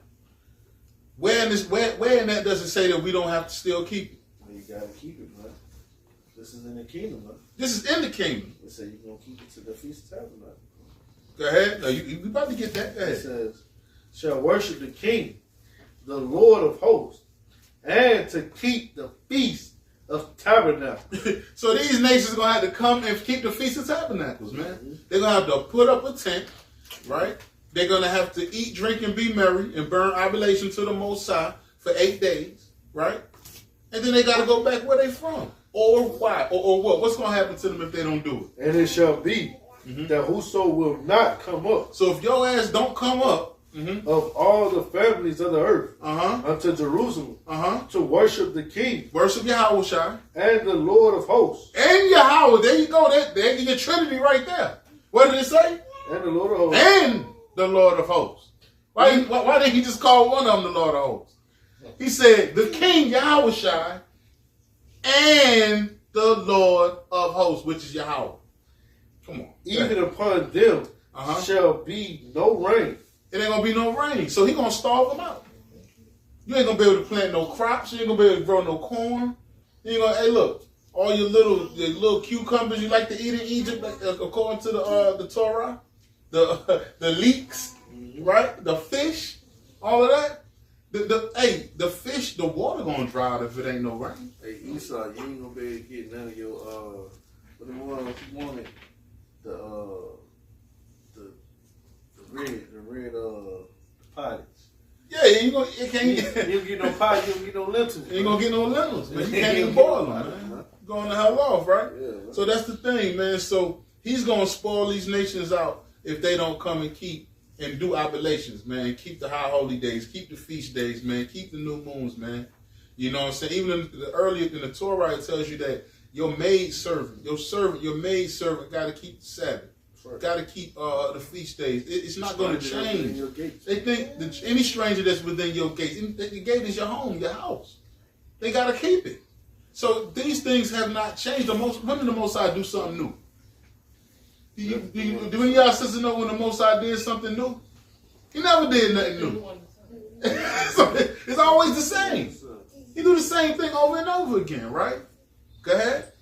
where in that does it say that we don't have to still keep it? Well, you gotta keep it, man. This is in the kingdom, man. This is in the kingdom. It says you're gonna keep it to the Feast of Tabernacles. Go ahead. No, you about to get that. Go It ahead. says, shall worship the King, the Lord of hosts, and to keep the Feast of Tabernacles. So these nations are gonna have to come and keep the Feast of Tabernacles, man. Mm-hmm. They're gonna have to put up a tent, right? They're gonna have to eat, drink, and be merry and burn oblation to the Most High for 8 days, right? And then they gotta go back where they from. Or why? Or what? What's gonna happen to them if they don't do it? And it shall be that whoso will not come up So if your ass don't come up, of all the families of the earth uh-huh, unto Jerusalem uh-huh, to worship the King worship Yahweh Shai and the Lord of hosts. and Yahweh. There you go. There you get Trinity right there. What did it say? And the Lord of hosts. And the Lord of hosts. Why didn't he just call one of them the Lord of hosts? He said the King Yahweh Shai and the Lord of hosts, which is Yahweh. Come on. Even upon them shall be no rain. It ain't gonna be no rain. So he gonna starve them out. You ain't gonna be able to plant no crops. You ain't gonna be able to grow no corn. You ain't gonna, hey look, all your little cucumbers you like to eat in Egypt, according to the Torah, the leeks, right? The fish, all of that. The fish, the water gonna dry out if it ain't no rain. Hey Esau, you ain't gonna be able to get none of your what you wanted? The red pottage. Yeah, it can't. You don't get no pottage, you don't get no lentils. You ain't gonna get no lentils, man. You can't even boil them, man. Going the hell off, right? Yeah, man. So that's the thing, man. So he's gonna spoil these nations out if they don't come and keep and do oblations, man. Keep the high holy days, keep the feast days, man. Keep the new moons, man. You know what I'm saying? Even earlier in the Torah, it tells you that your maid servant, your maid servant got to keep the Sabbath. Got to keep the feast days. It's not going to change. They think that any stranger that's within your gates, the gate is your home, your house. They got to keep it. So these things have not changed. When did the Most High do something new? Do any of y'all sisters know when the Most High did something new? He never did nothing new. So it's always the same. He do the same thing over and over again, right? Go ahead.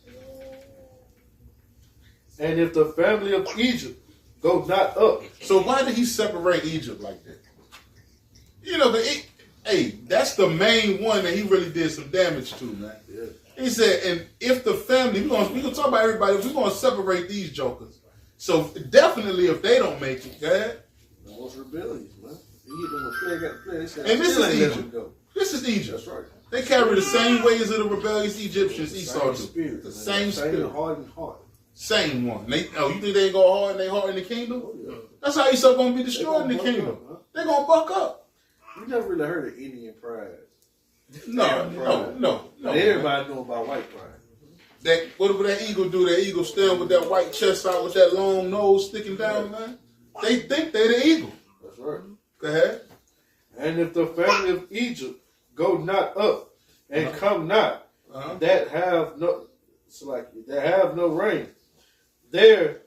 And if the family of Egypt go not up. So why did he separate Egypt like that? You know, that's the main one that he really did some damage to, man. Yeah. He said, and if the family, we're gonna talk about everybody, we're gonna separate these jokers. So definitely if they don't make it, go ahead. The most rebellious, man. You get them a play, got to play. They said, And this is Egypt. Egypt. This is Egypt. That's right. They carry the same ways of the rebellious Egyptians Esau do. Spirit, The man. same spirit. Heart and heart. Same one. You think they go hard and they hard in the kingdom? Oh, yeah. That's how Esau gonna be destroyed in the kingdom. Up, huh? They're gonna buck up. You never really heard of Indian pride. No. Everybody know about white pride. That whatever that eagle do, that eagle stand with that white chest out with that long nose sticking down, man. They think they're the eagle. That's right. Go ahead. And if the family of Egypt go not up and come not, that have no rain, there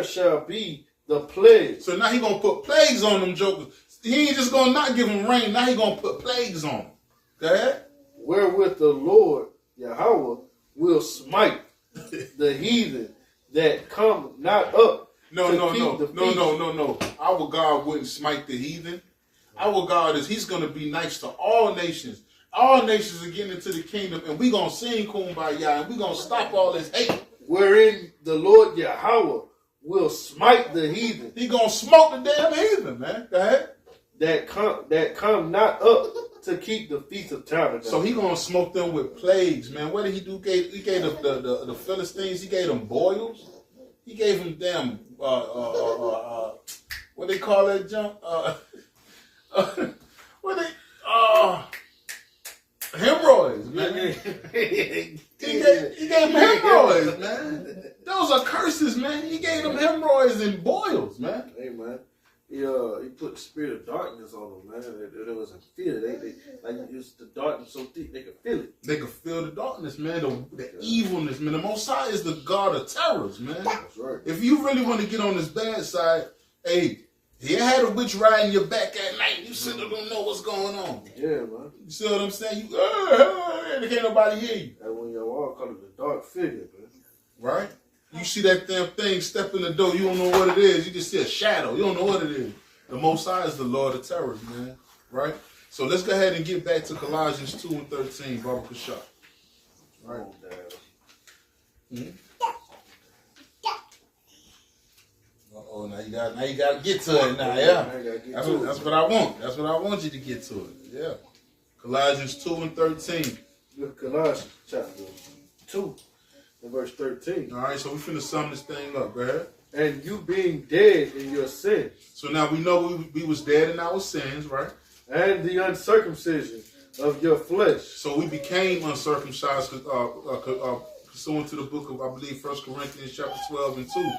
shall be the plague. So now he gonna put plagues on them jokers. He ain't just gonna not give them rain. Now he gonna put plagues on them. Go ahead. Wherewith the Lord Yahweh will smite the heathen that come not up. No. Our God wouldn't smite the heathen. Our God he's gonna be nice to all nations. All nations are getting into the kingdom, and we gonna sing Kumbaya, and we gonna stop all this hate. Wherein the Lord Yahweh will smite the heathen. He gonna smoke the damn heathen, man. Go ahead. That come not up to keep the feast of tabernacles. So he gonna smoke them with plagues, man. What did he do? He gave the Philistines. He gave them boils. He gave them damn what they call that junk? Hemorrhoids, man. He gave them hemorrhoids, man. Those are curses, man. He gave them hemorrhoids and boils, man. Hey, man. He put the spirit of darkness on them, man. They wasn't fear. They used the darkness so deep they could feel it. They could feel the darkness, man. The evilness, man. The Most High is the God of terrors, man. That's right. If you really want to get on this bad side, hey, you had a witch riding your back at night. You still don't know what's going on. Yeah, man. You see what I'm saying? Can't nobody hear you. And when y'all all call it the dark figure, man. Right? You see that damn thing step in the door, you don't know what it is. You just see a shadow. You don't know what it is. The Most High is the Lord of terrors, man. Right? So let's go ahead and get back to Colossians 2:13, Baba Kashah. Right? Uh-oh, now you gotta get to it now, yeah. That's what I want. That's what I want you to get to it. Yeah. Colossians 2:13. Colossians chapter 2 and verse 13. All right, so we finna sum this thing up. Go ahead. And you being dead in your sins. So now we know we was dead in our sins, right? And the uncircumcision of your flesh. So we became uncircumcised pursuant to the book of, I believe, 1 Corinthians chapter 12 and 2,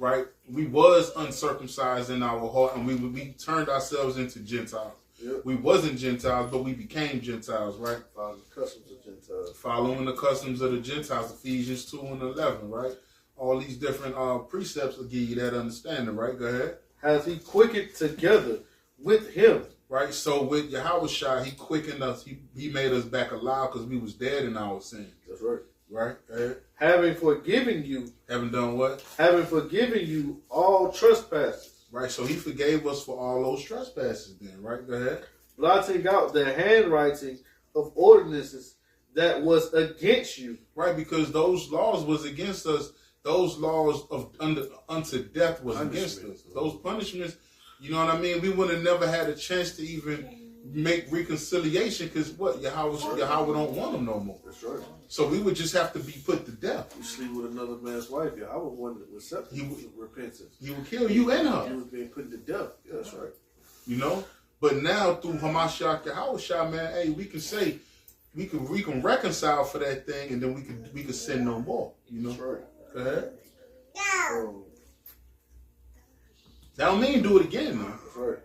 right? We was uncircumcised in our heart, and we turned ourselves into Gentiles. Yep. We wasn't Gentiles, but we became Gentiles, right? Following the customs of Gentiles. Following the customs of the Gentiles, Ephesians 2 and 11, right? All these different precepts will give you that understanding, right? Go ahead. Has he quickened together with him. Right? So with Yahushua, he quickened us. He made us back alive because we was dead in our sins. That's right. Right? Go ahead. Having forgiven you. Having done what? Having forgiven you all trespasses. Right, so he forgave us for all those trespasses then, right? Go ahead. Blotting out the handwriting of ordinances that was against you. Right, because those laws was against us. Those laws of unto death was against us. Those punishments, you know what I mean? We would have never had a chance to even make reconciliation because what? Yahweh don't want them no more. That's right. So we would just have to be put to death. You sleep with another man's wife, Yahweh wanted to accept repentance. He would kill you and her. He was being put to death. Yeah, that's right. You know? But now through Hamashiach Yahushua, man, hey, we can say we can reconcile for that thing and then we can sin no more. You know? That's right. Go ahead. That don't mean do it again, man. That's right.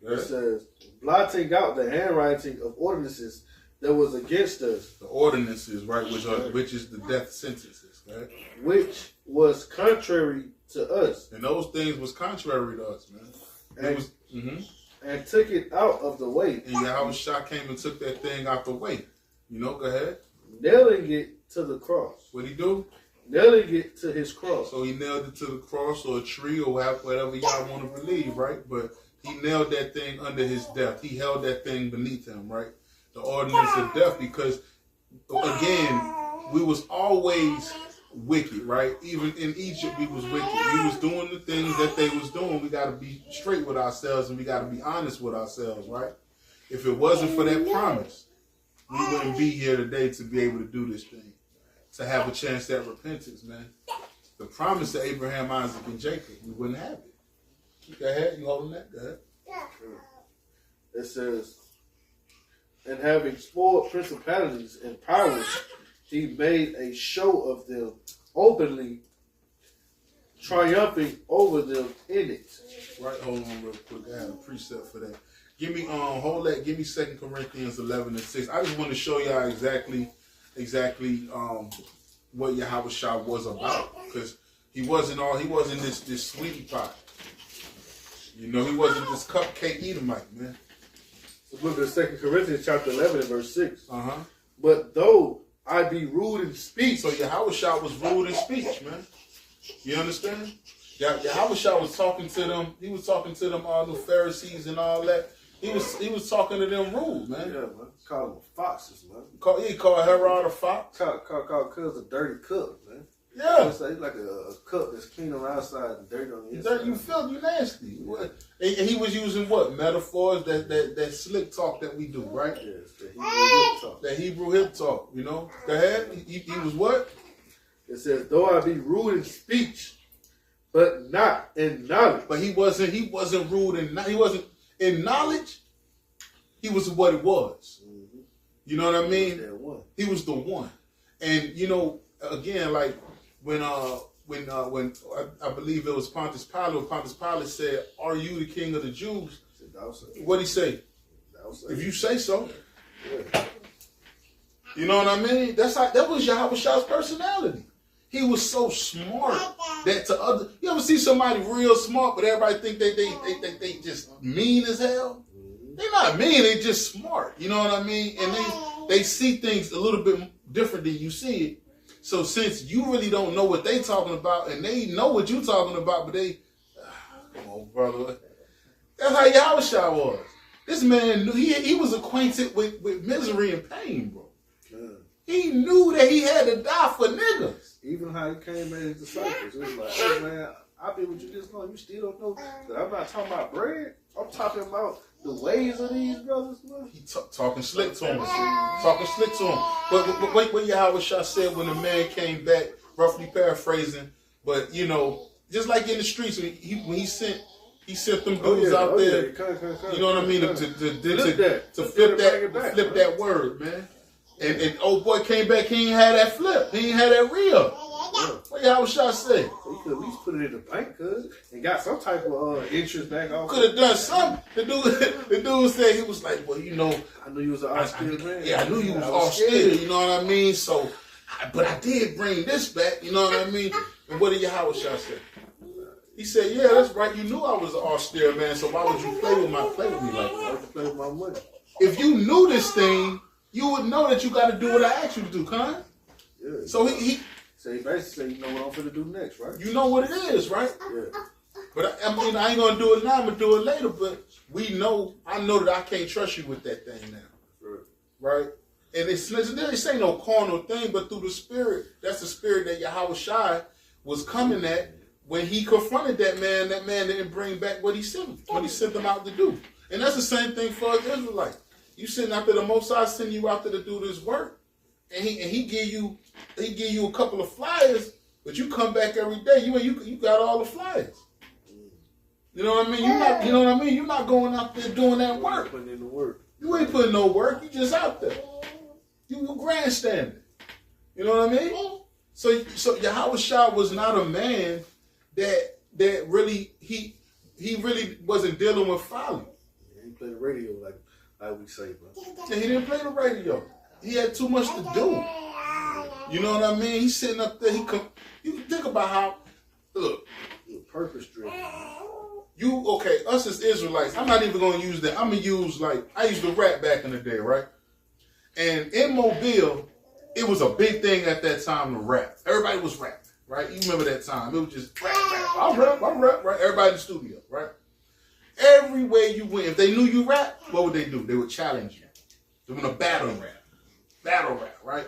It says, blotting out the handwriting of ordinances that was against us. The ordinances, right, which is the death sentences, right? Which was contrary to us. And those things was contrary to us, man. And took it out of the way. And Yahushua came and took that thing out the way. You know, go ahead. Nailing it to the cross. What'd he do? Nailing it to his cross. So he nailed it to the cross or a tree or whatever y'all want to believe, right? But he nailed that thing under his death. He held that thing beneath him, right? The ordinance of death, because again, we was always wicked, right? Even in Egypt, we was wicked. We was doing the things that they was doing. We got to be straight with ourselves and we got to be honest with ourselves, right? If it wasn't for that promise, we wouldn't be here today to be able to do this thing, to have a chance at repentance, man. the promise to Abraham, Isaac, and Jacob, we wouldn't have it. Go ahead, you holding that? Go ahead. It says, and having spoiled principalities and powers, he made a show of them openly, triumphing over them in it. Right, hold on real quick. I had a precept for that. Give me hold that. Give me 2 Corinthians 11:6. I just want to show y'all exactly what Yahushua was about, because he wasn't this sweetie pie. You know, he wasn't this cupcake Edomite, man. The book of 2 Corinthians chapter 11 and verse 6. But though I be rude in speech. So Yahushua was rude in speech, man. You understand? Yahushua was talking to them. He was talking to them, all the Pharisees and all that. He was talking to them rude, man. Yeah, man. Call them foxes, man. He called Herod a fox. Call cuz a dirty cook, man. Yeah. It's like a cup that's clean on the outside and dirty on the inside. Dirt, you filthy, you nasty. And he was using what? Metaphors, that slick talk that we do, right? Yes, the Hebrew hip talk. That Hebrew hip talk, you know? Go ahead. He was what? It says, though I be rude in speech, but not in knowledge. But he wasn't rude he wasn't in knowledge. He was what it was. Mm-hmm. You know what I mean? He was the one. And you know, again, like when I believe it was Pontius Pilate said, "Are you the king of the Jews?" What'd he say? If you say so. Yeah. You know what I mean? That was Yahushua's personality. He was so smart that to other. You ever see somebody real smart, but everybody think they just mean as hell? They're not mean. They just smart. You know what I mean? And they see things a little bit different than you see it. So since you really don't know what they talking about, and they know what you talking about, but they, come on, brother. That's how Yahushua was. This man knew he was acquainted with misery and pain, bro. He knew that he had to die for niggas. Even how he came at his disciples. It was like, hey man, I've been with you this long. You still don't know that I'm not talking about bread. I'm talking about the ways of these brothers, man. He talking slick to him. But wait, what Yahushua said when the man came back, roughly paraphrasing, but you know, just like in the streets, when he sent them dudes out there. You know what I mean? To flip that word, man. And old boy came back, he ain't had that flip. He ain't had that reel. What Yahushua say? So you could at least put it in the bank, cuz, and got some type of interest back off. Could have done something. The dude said, he was like, well, you know, I knew you was an austere man. Yeah, I knew you was austere, you know what I mean? So, but I did bring this back, you know what I mean? And what did Yahushua say? He said, yeah, that's right. You knew I was an austere man, so why would you play with me like that? Why would you play with my money? If you knew this thing, you would know that you got to do what I asked you to do, Con. Yeah. So he basically said, you know what I'm going to do next, right? You know what it is, right? Yeah. But I mean, I ain't going to do it now. I'm going to do it later. But I know that I can't trust you with that thing now. Right? And this ain't no carnal thing, but through the Spirit. That's the Spirit that Yahushua was coming at when he confronted that man. That man didn't bring back what he sent them out to do. And that's the same thing for us Israelites. You sitting out there, the Most High send you out there to do this work, and he give you a couple of flyers, but you come back every day. You got all the flyers. You know what I mean? You're not going out there doing that work. Putting in the work. You ain't putting no work. You just out there. You grandstanding. You know what I mean? So Yahushua was not a man that really he really wasn't dealing with folly. Yeah, he played the radio like we say, bro. Yeah, he didn't play the radio. He had too much to do. You know what I mean? He's sitting up there. You think about how, look. Purpose driven. Us as Israelites, I'm not even going to use that. I'm going to use, I used to rap back in the day, right? And in Mobile, it was a big thing at that time to rap. Everybody was rapping, right? You remember that time. It was just rap. I rap, right? Everybody in the studio, right? Everywhere you went, if they knew you rap, what would they do? They would challenge you. They were going to battle rap, right?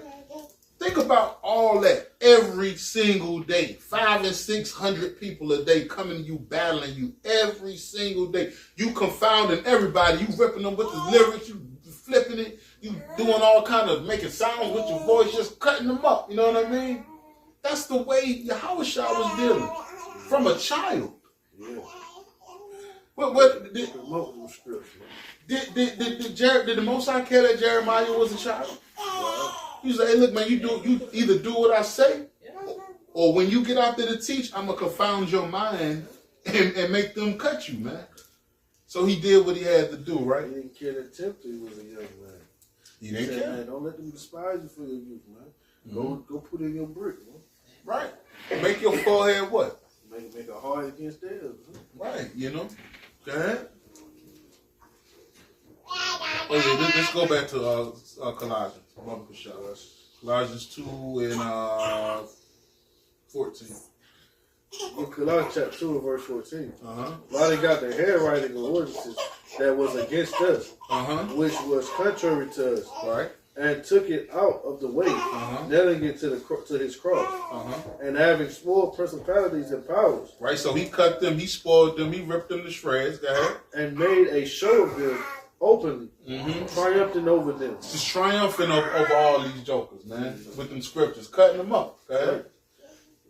Think about all that every single day. 500 and 600 people a day coming to you, battling you every single day. You confounding everybody. You ripping them with the lyrics. You flipping it. You doing all kind of making sounds with your voice, just cutting them up. You know what I mean? That's the way Yahweh was dealing from a child. Yeah. What did Multiple scripts, did the Most High care that Jeremiah was a child? He was like, hey, look, man, you either do what I say, or when you get out there to teach, I'm gonna confound your mind and make them cut you, man. So he did what he had to do, right? He didn't care that Timothy was a young man. He didn't care. Man, don't let them despise you for your youth, man. Go put in your brick, man. Right. Make your forehead what? Make a hard against theirs. Right, you know. Go ahead. Oh yeah, let's go back to Colossians. Colossians 2 and 14. In Colossians chapter 2 and verse 14. Uh-huh. While they got the handwriting of ordinances that was against us, which was contrary to us, Right. and took it out of the way, nailing it to his cross, and having spoiled principalities and powers. Right, so he cut them, he spoiled them, he ripped them to shreds. Go ahead. And made a show of them openly, triumphing over them. Just triumphing over all these jokers, man, with them scriptures, cutting them up. Go ahead.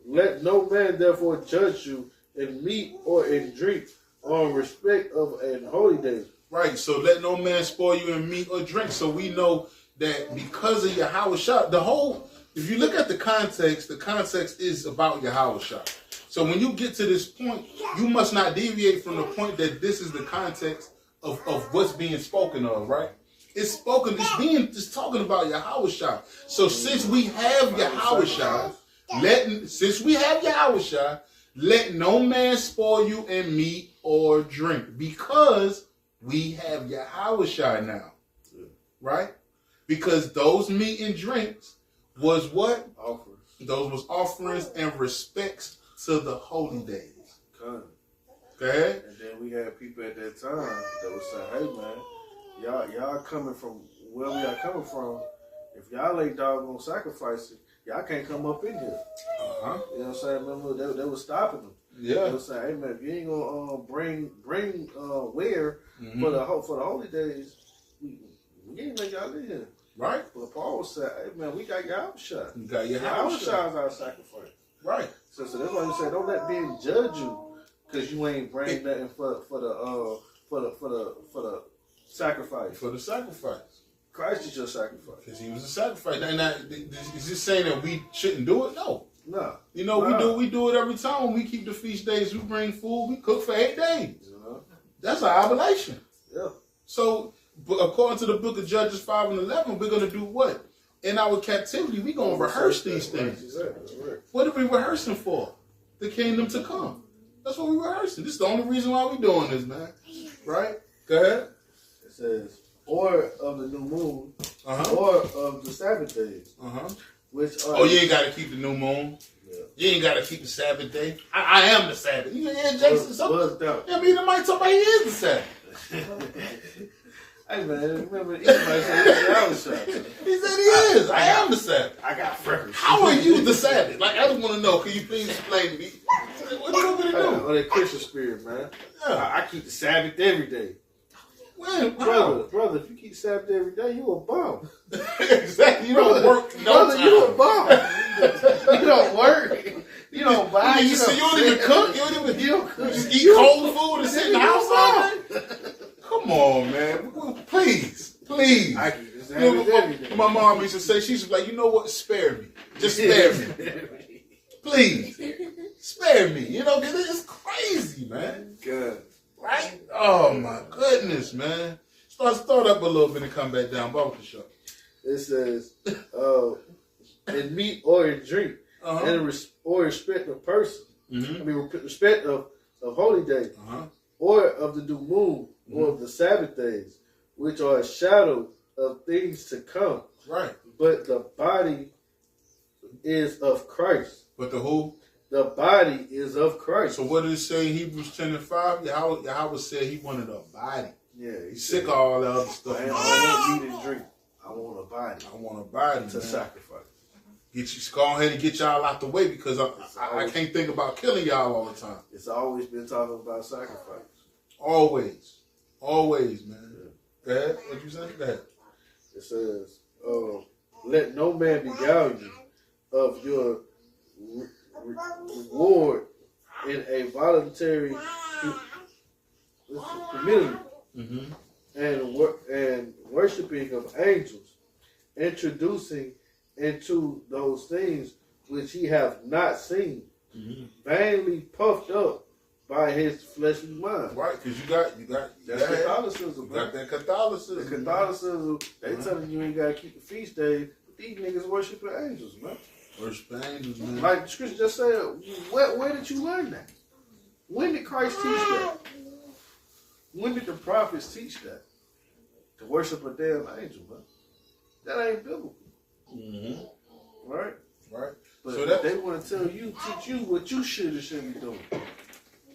Let no man therefore judge you in meat or in drink, or in respect of an holy day. Right, so let no man spoil you in meat or drink. So we know that because of Yahweh if you look at the context is about Yahweh. So when you get to this point, you must not deviate from the point that this is the context of what's being spoken of, right? It's talking about Yahweh. So since we have Yahweh, let no man spoil you in meat or drink, because we have Yahweh now, right? Because those meat and drinks was what? Offers. Those was offerings and respects to the holy days. Okay. And then we had people at that time that was saying, hey man, y'all coming from where we are coming from, if y'all ain't doggone sacrificing, y'all can't come up in here. You know what I'm saying? Remember, they were stopping them. Yeah. They were saying, hey man, if you ain't gonna bring wear for the holy days, we ain't make y'all in here. Right. But Paul said, hey man, we got Yahweh. You got Yahweh is our sacrifice. Right. So that's why you say, don't let men judge you because you ain't bring nothing for the sacrifice. For the sacrifice. Christ is your sacrifice. Because he was a sacrifice. And is this saying that we shouldn't do it? No. No. You know, we do it every time when we keep the feast days. We bring food. We cook for 8 days. That's our oblation. Yeah. So, according to the book of Judges 5 and 11, we're going to do what? In our captivity, we're going to rehearse these things. Right. What are we rehearsing for? The kingdom to come. That's what we're rehearsing. This is the only reason why we're doing this, man. Right? Go ahead. It says, or of the new moon, or of the Sabbath days. Which are you ain't got to keep the new moon. Yeah. You ain't got to keep the Sabbath day. I am the Sabbath. You hear Jason? I mean, the might talk about he is the Sabbath. Hey man, remember Edomite said Yahweh. He said he is. I am the Sabbath. I got freckles. How are you the Sabbath? Like, I just want to know. Can you please explain to me? What you want me to do? Oh, that Christian spirit, man. Yeah. I keep the Sabbath every day. When? Brother, if you keep Sabbath every day, you a bum. Exactly. You don't work. Brother, you a bum. You don't work. You don't buy. You don't even cook. You don't cook. You just eat cold food and sit in the house all day. Come on, man. Please. I keep the Sabbath every day. My mom used to say, she's like, you know what? Spare me. Just spare me. Please. Spare me. You know, because it's crazy, man. Good. Right? Oh, my goodness, man. Start up a little bit and come back down. Bubble the show. It says, in meat or in drink, and or respect of person. I mean, respect of holy days, or of the new moon, or of the Sabbath days, which are a shadow of things to come. Right. But the body is of Christ. But the who? The body is of Christ. So what does it say in Hebrews 10 and 5? Yahweh said he wanted a body. Yeah. He's sick of all that other stuff. I don't want meat and drink. I want a body. I want a body to sacrifice. Go ahead and get y'all out the way, because I can't think about killing y'all all the time. It's always been talking about sacrifice. Always, man. Yeah. Go ahead. What you saying? Go ahead. It says, let no man beguile you of your reward in a voluntary community and worshiping of angels, introducing into those things which he hath not seen, vainly puffed up by his fleshly mind. Right, because you got That's Catholicism. You got that Catholicism. The Catholicism, they telling you ain't gotta keep the feast days, but these niggas worshiping angels, man. Worship angels, man. Like the scripture just said, where did you learn that? When did Christ teach that? When did the prophets teach that? To worship a damn angel, man. That ain't biblical. Right? Right. But So they want to teach you what you should and shouldn't be doing.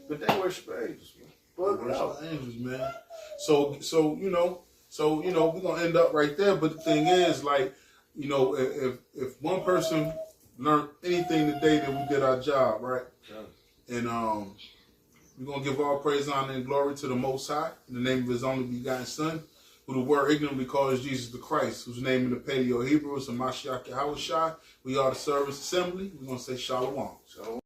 But they worship angels, man. Worship angels, man. So we're gonna end up right there. But the thing is, like, if one person learned anything today, that we did our job, right? Yeah. And we're gonna give all praise, honor, and glory to the Most High in the name of His only begotten Son, who the word ignorantly calls Jesus the Christ, whose name in the Paleo Hebrew is Mashiach Yahushua. We are the Servants Assembly. We're gonna say Shalom. Shalom.